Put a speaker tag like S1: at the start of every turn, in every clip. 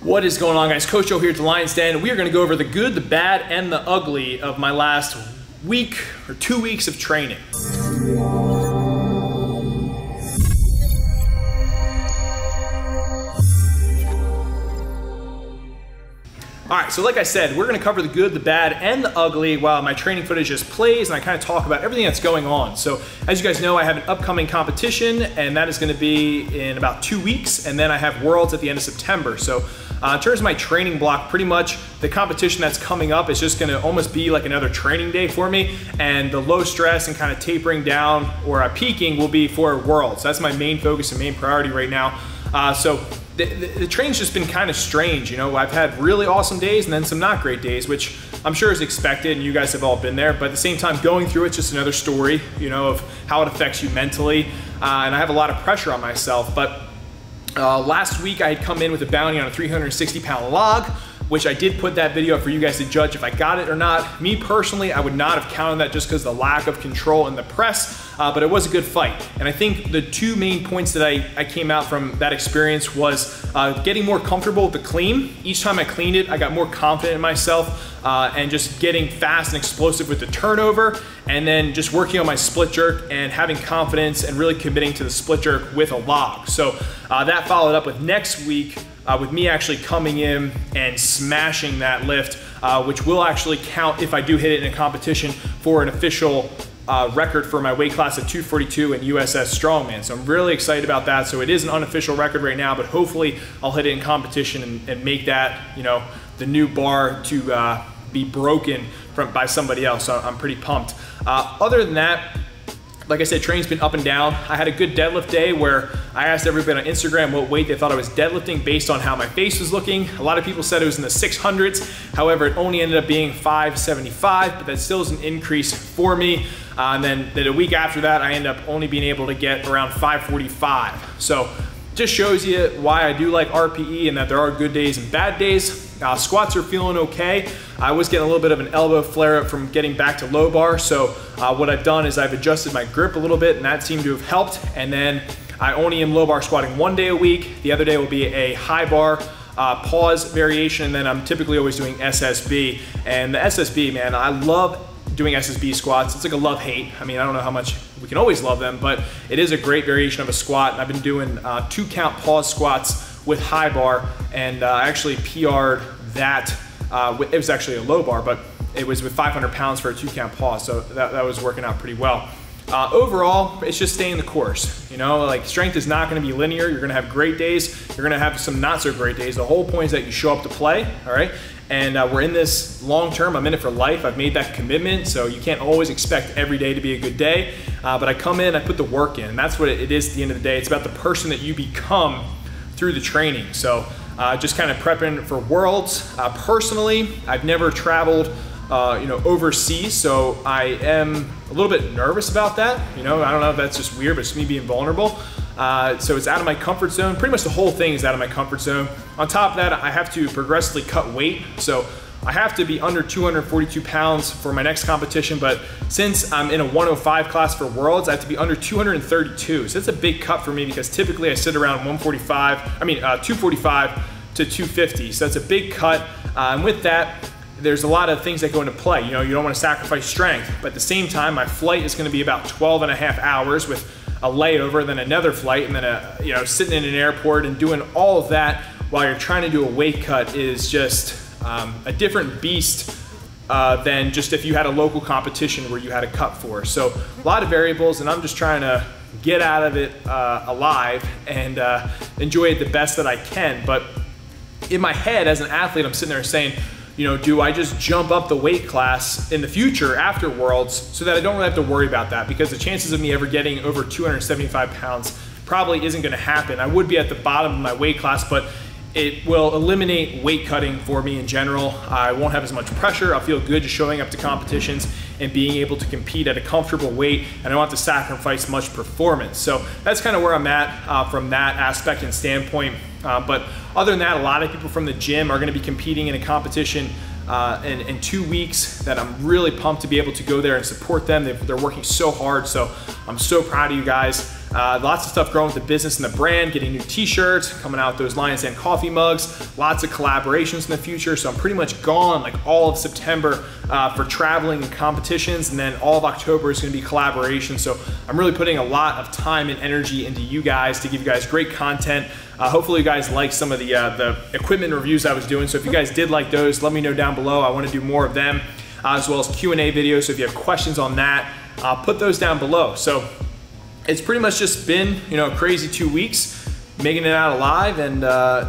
S1: What is going on, guys? Coach Joe here at the Lions Den. We are going to go over the good, the bad, and the ugly of my last week or 2 weeks of training. All right, so like I said, we're gonna cover the good, the bad, and the ugly while my training footage just plays, and I kind of talk about everything that's going on. So as you guys know, I have an upcoming competition, and that is gonna be in about 2 weeks, and then I have Worlds at the end of September. So in terms of my training block, pretty much the competition that's coming up is just gonna almost be like another training day for me, and the low stress and kind of tapering down or peaking will be for Worlds. That's my main focus and main priority right now. So the training's just been kind of strange. You know, I've had really awesome days and then some not great days, which I'm sure is expected, and you guys have all been there. But at the same time, going through it's just another story, you know, of how it affects you mentally. And I have a lot of pressure on myself. But last week I had come in with a bounty on a 360-pound log, which I did put that video up for you guys to judge if I got it or not. Me personally, I would not have counted that just because of the lack of control in the press, but it was a good fight. And I think the two main points that I came out from that experience was getting more comfortable with the clean. Each time I cleaned it, I got more confident in myself and just getting fast and explosive with the turnover, and then just working on my split jerk and having confidence and really committing to the split jerk with a log. So that followed up with next week with me actually coming in and smashing that lift, which will actually count if I do hit it in a competition for an official record for my weight class at 242 and USS Strongman. So I'm really excited about that. So it is an unofficial record right now, but hopefully I'll hit it in competition and make that, you know, the new bar to be broken by somebody else. So I'm pretty pumped. Other than that, like I said, training's been up and down. I had a good deadlift day where I asked everybody on Instagram what weight they thought I was deadlifting based on how my face was looking. A lot of people said it was in the 600s. However, it only ended up being 575, but that still is an increase for me. And then a week after that, I ended up only being able to get around 545. So just shows you why I do like RPE and that there are good days and bad days. Squats are feeling okay. I was getting a little bit of an elbow flare up from getting back to low bar. So what I've done is I've adjusted my grip a little bit, and that seemed to have helped. And then I only am low bar squatting 1 day a week. The other day will be a high bar pause variation. And then I'm typically always doing SSB. And the SSB, man, I love doing SSB squats. It's like a love-hate. I mean, I don't know how much we can always love them, but it is a great variation of a squat. And I've been doing 2 count pause squats with high bar, and I actually PR'd that. It was actually a low bar, but it was with 500 pounds for a 2 count pause. So that was working out pretty well. Overall, it's just staying the course. You know, like strength is not gonna be linear. You're gonna have great days. You're gonna have some not so great days. The whole point is that you show up to play, all right? And we're in this long term. I'm in it for life. I've made that commitment, so you can't always expect every day to be a good day. But I come in, I put the work in, and that's what it is at the end of the day. It's about the person that you become through the training. So just kind of prepping for Worlds. Personally, I've never traveled you know, overseas, so I am a little bit nervous about that. You know, I don't know if that's just weird, but it's me being vulnerable. So it's out of my comfort zone. Pretty much the whole thing is out of my comfort zone. On top of that, I have to progressively cut weight. So I have to be under 242 pounds for my next competition, but since I'm in a 105 class for Worlds, I have to be under 232. So that's a big cut for me because typically I sit around 245 to 250. So that's a big cut. And with that, there's a lot of things that go into play. You know, you don't want to sacrifice strength, but at the same time, my flight is going to be about 12 and a half hours with a layover, then another flight, and then you know, sitting in an airport and doing all of that while you're trying to do a weight cut is just a different beast than just if you had a local competition where you had a cut for. So a lot of variables, and I'm just trying to get out of it alive and enjoy it the best that I can. But in my head as an athlete, I'm sitting there saying, you know, do I just jump up the weight class in the future after Worlds so that I don't really have to worry about that? Because the chances of me ever getting over 275 pounds probably isn't gonna happen. I would be at the bottom of my weight class, but it will eliminate weight cutting for me in general. I won't have as much pressure. I'll feel good just showing up to competitions and being able to compete at a comfortable weight, and I don't have to sacrifice much performance. So that's kind of where I'm at from that aspect and standpoint. But other than that, a lot of people from the gym are gonna be competing in a competition in 2 weeks that I'm really pumped to be able to go there and support them. They're working so hard, so I'm so proud of you guys. lots of stuff growing with the business and the brand, getting new t-shirts, coming out with those Lions Den coffee mugs, lots of collaborations in the future. So I'm pretty much gone like all of September for traveling and competitions, and then all of October is gonna be collaboration. So I'm really putting a lot of time and energy into you guys to give you guys great content. Hopefully you guys like some of the equipment reviews I was doing. So if you guys did like those, let me know down below. I wanna do more of them, as well as Q&A videos. So if you have questions on that, put those down below. So it's pretty much just been, you know, a crazy 2 weeks, making it out alive and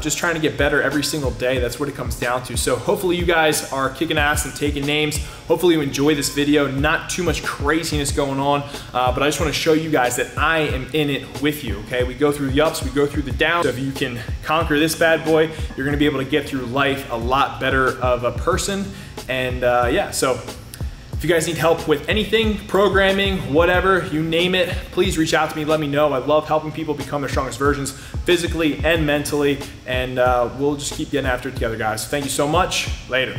S1: just trying to get better every single day. That's what it comes down to. So hopefully you guys are kicking ass and taking names. Hopefully you enjoy this video. Not too much craziness going on, but I just want to show you guys that I am in it with you, okay? We go through the ups, we go through the downs. So if you can conquer this bad boy, you're gonna be able to get through life a lot better of a person. And yeah, so if you guys need help with anything, programming, whatever, you name it, please reach out to me, let me know. I love helping people become their strongest versions physically and mentally, and we'll just keep getting after it together, guys. Thank you so much. Later.